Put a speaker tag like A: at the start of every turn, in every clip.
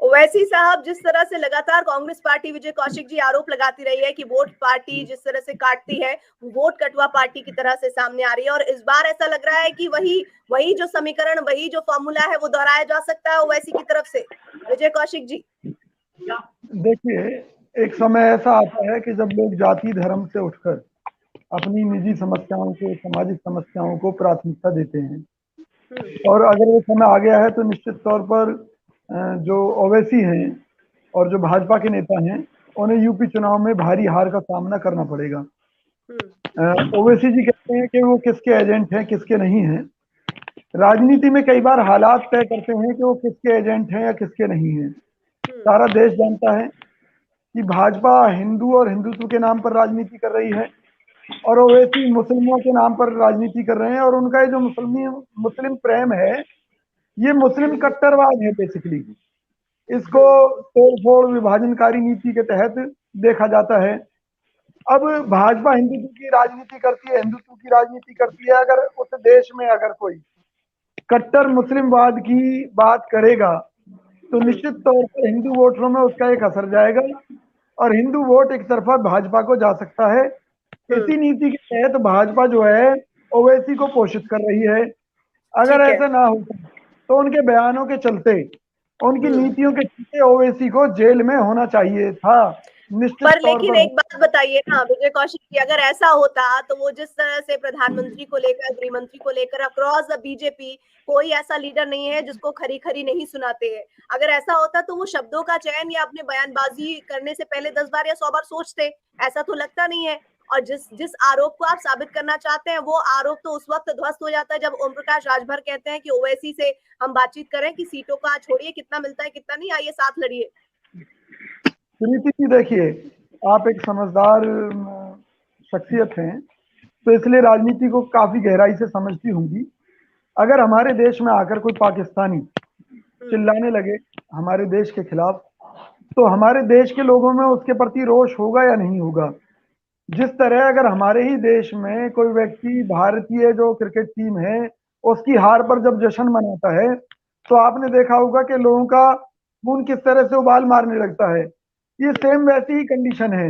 A: ओवैसी साहब, जिस तरह से लगातार कांग्रेस पार्टी विजय कौशिक जी आरोप लगाती रही है कि वोट पार्टी जिस तरह से काटती है, वोट कटवा पार्टी की तरह से सामने आ रही है, और इस बार ऐसा लग रहा है कि वही जो समीकरण, वही जो फॉर्मूला है वो दोहराया जा सकता है ओवैसी की तरफ से। विजय कौशिक जी,
B: देखिए, एक समय ऐसा आता है कि जब लोग जाति धर्म से उठकर अपनी निजी समस्याओं को, सामाजिक समस्याओं को प्राथमिकता देते हैं, और अगर वो समय आ गया है तो निश्चित तौर पर जो ओवैसी हैं और जो भाजपा के नेता हैं, उन्हें यूपी चुनाव में भारी हार का सामना करना पड़ेगा। ओवैसी जी कहते हैं कि वो किसके एजेंट हैं, किसके नहीं हैं। राजनीति में कई बार हालात तय करते हैं कि वो किसके एजेंट हैं या किसके नहीं हैं। सारा देश जानता है कि भाजपा हिंदू और हिंदुत्व के नाम पर राजनीति कर रही है, और ओवैसी मुस्लिमों के नाम पर राजनीति कर रहे हैं, और उनका ये जो मुस्लिम प्रेम है, ये मुस्लिम कट्टरवाद है बेसिकली। इसको तोड़-फोड़ विभाजनकारी नीति के तहत देखा जाता है। अब भाजपा हिंदुत्व की राजनीति करती है, हिंदुत्व की राजनीति करती है। अगर उस देश में अगर कोई कट्टर मुस्लिमवाद की बात करेगा तो निश्चित तौर पर हिंदू वोटरों में उसका एक असर जाएगा, और हिंदू वोट एक तरफा भाजपा को जा सकता है। इसी नीति के तहत भाजपा जो है ओवैसी को पोषित कर रही है। अगर ऐसा ना होता तो उनके बयानों के चलते, उनकी नीतियों के चलते ओवैसी को जेल में होना चाहिए था, निश्चित
A: पर
B: तौर
A: लेकिन
B: पर।
A: एक बात बताइए ना विजय कौशिक की, अगर ऐसा होता तो वो जिस तरह से प्रधानमंत्री को लेकर, गृह मंत्री को लेकर अक्रॉस द बीजेपी कोई ऐसा लीडर नहीं है जिसको खरी खरी नहीं सुनाते हैं। अगर ऐसा होता तो वो शब्दों का चयन या अपने बयानबाजी करने से पहले 10 बार या 100 बार सोचते। ऐसा तो लगता नहीं है। और जिस आरोप को आप साबित करना चाहते हैं, वो आरोप तो उस वक्त ध्वस्त हो जाता है जब ओम प्रकाश राजभर कहते हैं कि ओवैसी से हम बातचीत करें कि सीटों का छोड़िए, कितना मिलता है कितना नहीं, आइए साथ लड़िए।
B: सुनीति जी, देखिए, आप एक समझदार शख्सियत हैं, तो इसलिए राजनीति को काफी गहराई से समझती होंगी। अगर हमारे देश में आकर कोई पाकिस्तानी चिल्लाने लगे हमारे देश के खिलाफ, तो हमारे देश के लोगों में उसके प्रति रोष होगा या नहीं होगा। जिस तरह अगर हमारे ही देश में कोई व्यक्ति भारतीय जो क्रिकेट टीम है उसकी हार पर जब जश्न मनाता है, तो आपने देखा होगा कि लोगों का खून किस तरह से उबाल मारने लगता है। ये सेम वैसी ही कंडीशन है।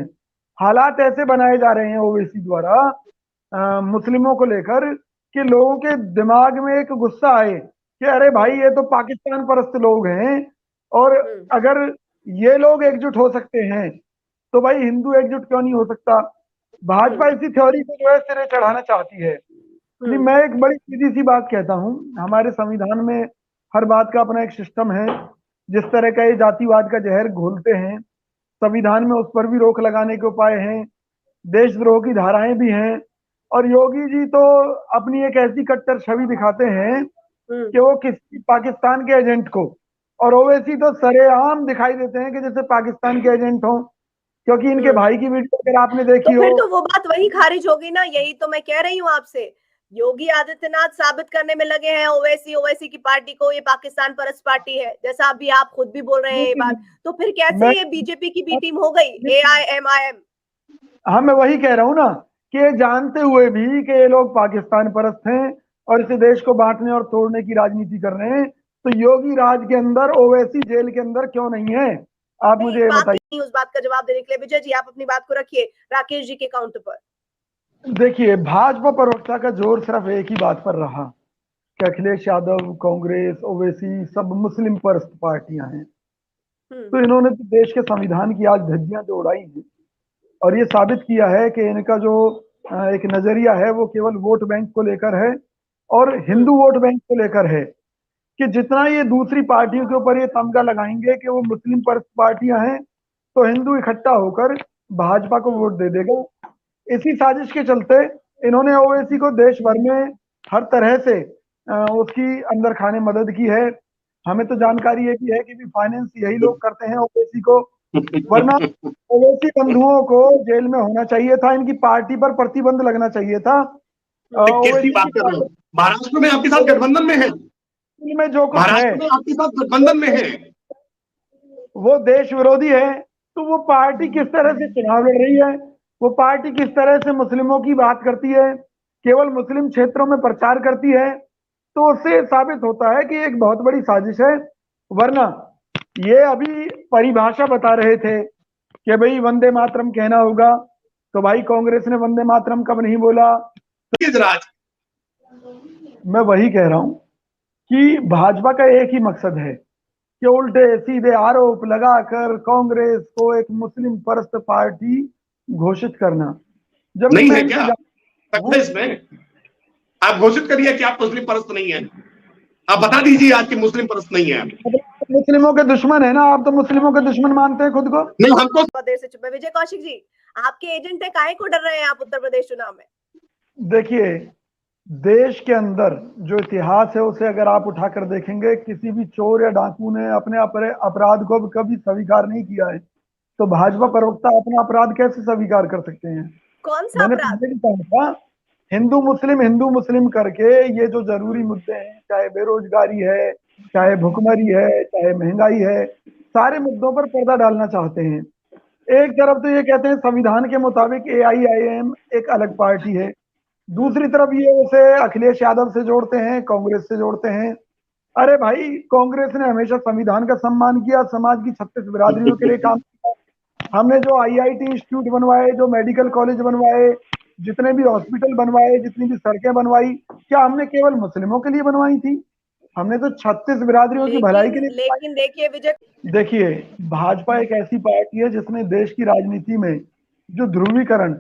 B: हालात ऐसे बनाए जा रहे हैं ओवैसी द्वारा मुस्लिमों को लेकर कि लोगों के दिमाग में एक गुस्सा आए कि अरे भाई, ये तो पाकिस्तान परस्त लोग हैं, और अगर ये लोग एकजुट हो सकते हैं तो भाई हिंदू एकजुट क्यों नहीं हो सकता। भाजपा इसी थ्योरी को जो है सिरे चढ़ाना चाहती है। मैं एक बड़ी सीधी सी बात कहता हूँ, हमारे संविधान में हर बात का अपना एक सिस्टम है। जिस तरह का ये जातिवाद का जहर घोलते हैं, संविधान में उस पर भी रोक लगाने के उपाय हैं, देशद्रोह की धाराएं भी हैं, और योगी जी तो अपनी एक ऐसी कट्टर छवि दिखाते हैं कि वो किसी पाकिस्तान के एजेंट को, और ओवैसी तो सरेआम दिखाई देते हैं कि जैसे पाकिस्तान के एजेंट हों, क्योंकि इनके भाई की वीडियो अगर आपने देखी
A: तो
B: हो,
A: फिर तो वो बात वही खारिज होगी ना। यही तो मैं कह रही हूँ आपसे। योगी आदित्यनाथ साबित करने में लगे हैं ओवैसी की पार्टी को ये पाकिस्तान परस्त पार्टी है, जैसा अभी आप खुद भी बोल रहे हैं ये बात। तो फिर कैसे ये बीजेपी की बी टीम हो गई, AIMIM?
B: हाँ, मैं वही कह रहा हूँ ना कि ये जानते हुए भी कि ये लोग पाकिस्तान परस्त हैं और इस देश को बांटने और तोड़ने की राजनीति कर रहे हैं, तो योगी राज के अंदर ओवैसी जेल के अंदर क्यों नहीं है, आप मुझे ये बताइए।
A: उस बात का जवाब देने के लिए विजय जी आप अपनी बात को रखिए राकेश जी के काउंटर पर।
B: देखिए, भाजपा प्रवक्ता का जोर सिर्फ एक ही बात पर रहा कि अखिलेश यादव, कांग्रेस, ओवैसी सब मुस्लिम परस्त पार्टियां हैं। तो इन्होंने तो देश के संविधान की आज धज्जियां तो उड़ाई हैं, और ये साबित किया है कि इनका जो एक नजरिया है वो केवल वोट बैंक को लेकर है, और हिंदू वोट बैंक को लेकर है, कि जितना ये दूसरी पार्टियों के ऊपर ये तमगा लगाएंगे कि वो मुस्लिम परस्त पार्टियां हैं, तो हिंदू इकट्ठा होकर भाजपा को वोट दे देगा। इसी साजिश के चलते इन्होंने ओवैसी को देश भर में हर तरह से उसकी अंदर खाने मदद की है। हमें तो जानकारी ये भी है कि भी फाइनेंस यही लोग करते हैं ओवैसी को, वरना ओवैसी बंधुओं को जेल में होना चाहिए था, इनकी पार्टी पर प्रतिबंध लगना चाहिए था।
C: कैसी बात कर रहे हो? महाराष्ट्र में आपके साथ गठबंधन में है,
B: में जो कुछ है
C: में आपके साथ गठबंधन में है,
B: वो देश विरोधी है। तो वो पार्टी किस तरह से चुनाव लड़ रही है, वो पार्टी किस तरह से मुस्लिमों की बात करती है, केवल मुस्लिम क्षेत्रों में प्रचार करती है, तो उससे साबित होता है कि एक बहुत बड़ी साजिश है। वरना ये अभी परिभाषा बता रहे थे कि भाई वंदे मातरम कहना होगा, तो भाई कांग्रेस ने वंदे मातरम कब नहीं बोला। मैं वही कह रहा हूं कि भाजपा का एक ही मकसद है कि उल्टे सीधे आरोप लगाकर कांग्रेस को एक मुस्लिम परस्त पार्टी घोषित करना। जब
C: नहीं है क्या कांग्रेस में? आप घोषित करिए कि आप मुस्लिम परस्त नहीं है। आप बता दीजिए आज की मुस्लिम परस्त नहीं है।
B: मुस्लिमों के दुश्मन है ना आप, तो मुस्लिमों के दुश्मन मानते हैं खुद को।
C: नहीं, हमको
A: देर से चुप है। विजय कौशिक जी, आपके एजेंट है, काहे को डर रहे हैं आप उत्तर प्रदेश चुनाव में?
B: देखिए, देश के अंदर जो इतिहास है उसे अगर आप उठाकर देखेंगे, किसी भी चोर या डाकू ने अपने अपराध को कभी स्वीकार नहीं किया है, तो भाजपा प्रवक्ता अपना अपराध कैसे स्वीकार कर सकते हैं?
A: कौन सा
B: मैंने
A: अपराध?
B: पहले भी कहा था, हिंदू मुस्लिम करके ये जो जरूरी मुद्दे हैं, चाहे बेरोजगारी है, चाहे भुखमरी है, चाहे महंगाई है, सारे मुद्दों पर पर्दा डालना चाहते हैं। एक तरफ तो ये कहते हैं संविधान के मुताबिक AIIM एक अलग पार्टी है, दूसरी तरफ ये उसे अखिलेश यादव से जोड़ते हैं, कांग्रेस से जोड़ते हैं। अरे भाई, कांग्रेस ने हमेशा संविधान का सम्मान किया, समाज की 36 बिरादरियों के लिए काम किया। हमने जो IIT इंस्टीट्यूट बनवाए, जो मेडिकल कॉलेज बनवाए, जितने भी हॉस्पिटल बनवाए, जितनी भी सड़कें बनवाई, क्या हमने केवल मुस्लिमों के लिए बनवाई थी? हमने तो 36 बिरादरियों की भलाई के लिए।
A: लेकिन देखिए विजय,
B: देखिए, भाजपा एक ऐसी पार्टी है जिसने देश की राजनीति में जो ध्रुवीकरण,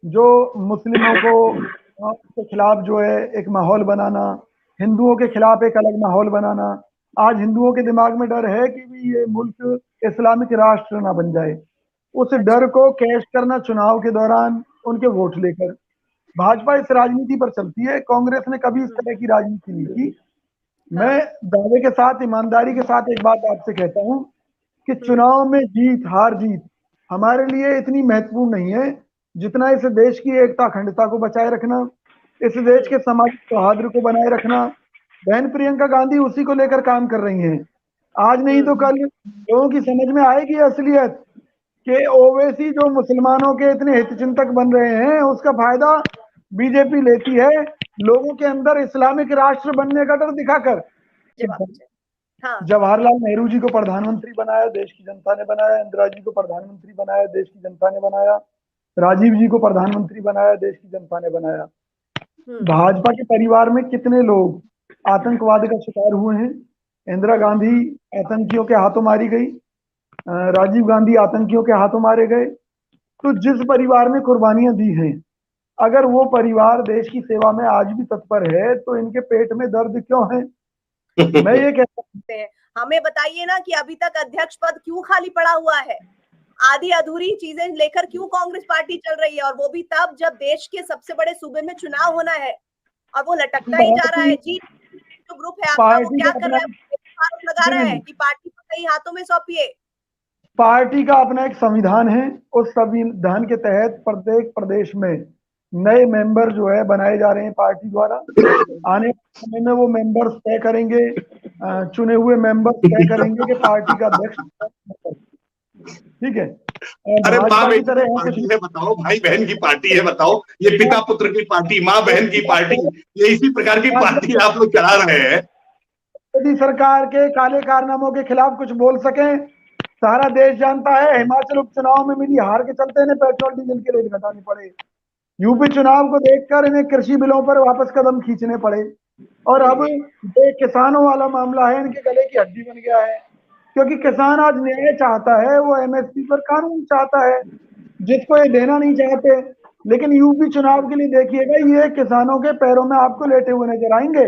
B: जो मुस्लिमों को के खिलाफ जो है एक माहौल बनाना, हिंदुओं के खिलाफ एक अलग माहौल बनाना, आज हिंदुओं के दिमाग में डर है कि भी ये मुल्क इस्लामिक राष्ट्र ना बन जाए, उस डर को कैश करना चुनाव के दौरान उनके वोट लेकर। भाजपा इस राजनीति पर चलती है, कांग्रेस ने कभी इस तरह की राजनीति नहीं की। मैं दावे के साथ, ईमानदारी के साथ एक बात आपसे कहता हूं कि चुनाव में जीत हार जीत हमारे लिए इतनी महत्वपूर्ण नहीं है जितना इस देश की एकता अखंडता को बचाए रखना, इस देश के सामाजिक सौहार्द को बनाए रखना। बहन प्रियंका गांधी उसी को लेकर काम कर रही हैं। आज नहीं तो कल लोगों की समझ में आएगी असलियत कि ओवैसी जो मुसलमानों के इतने हितचिंतक बन रहे हैं, उसका फायदा बीजेपी लेती है लोगों के अंदर इस्लामिक राष्ट्र बनने का डर दिखाकर। जवाहरलाल नेहरू जी को प्रधानमंत्री बनाया, देश की जनता ने बनाया। इंदिरा जी को प्रधानमंत्री बनाया, देश की जनता ने बनाया। राजीव जी को प्रधानमंत्री बनाया, देश की जनता ने बनाया। भाजपा के परिवार में कितने लोग आतंकवाद का शिकार हुए हैं? इंदिरा गांधी आतंकियों के हाथों मारी गई, राजीव गांधी आतंकियों के हाथों मारे गए। तो जिस परिवार में कुर्बानियां दी हैं, अगर वो परिवार देश की सेवा में आज भी तत्पर है, तो इनके पेट में दर्द क्यों है? मैं ये कह सकते हैं,
A: हमें बताइए ना कि अभी तक अध्यक्ष पद क्यों खाली पड़ा हुआ है? आधी अधूरी चीजें लेकर क्यों कांग्रेस पार्टी चल रही है? और वो भी तब जब देश के सबसे बड़े सूबे में चुनाव होना है और वो लटकता ही जा रहा है। जी, जो ग्रुप है आपका, वो क्या कर रहा है? आरोप लगा रहा है कि पार्टी को कई हाथों में सौंपिए।
B: पार्टी का अपना एक संविधान है, उस संविधान के तहत प्रत्येक प्रदेश में नए मेंबर जो है बनाए जा रहे हैं पार्टी द्वारा। आने वाले समय में वो मेंबर्स तय करेंगे, चुने हुए मेंबर्स तय करेंगे कि पार्टी का अध्यक्ष। ठीक है,
C: अरे माँ बेटी की पार्टी है बताओ, भाई बहन की पार्टी है बताओ, ये पिता पुत्र की पार्टी, माँ बहन की पार्टी, ये इसी प्रकार की पार्टी आप लोग चला रहे हैं।
B: यदि सरकार के काले कारनामों के खिलाफ कुछ बोल सके, सारा देश जानता है हिमाचल उपचुनाव में मिली हार के चलते इन्हें पेट्रोल डीजल के रेट घटाने पड़े, यूपी चुनाव को देखकर इन्हें कृषि बिलों पर वापस कदम खींचने पड़े, और अब ये किसानों वाला मामला है, इनके गले की हड्डी बन गया है। क्योंकि किसान आज न्याय चाहता है, वो MSP पर कानून चाहता है, जिसको ये देना नहीं चाहते। लेकिन यूपी चुनाव के लिए देखिएगा, ये किसानों के पैरों में आपको लेटे हुए नजर आएंगे।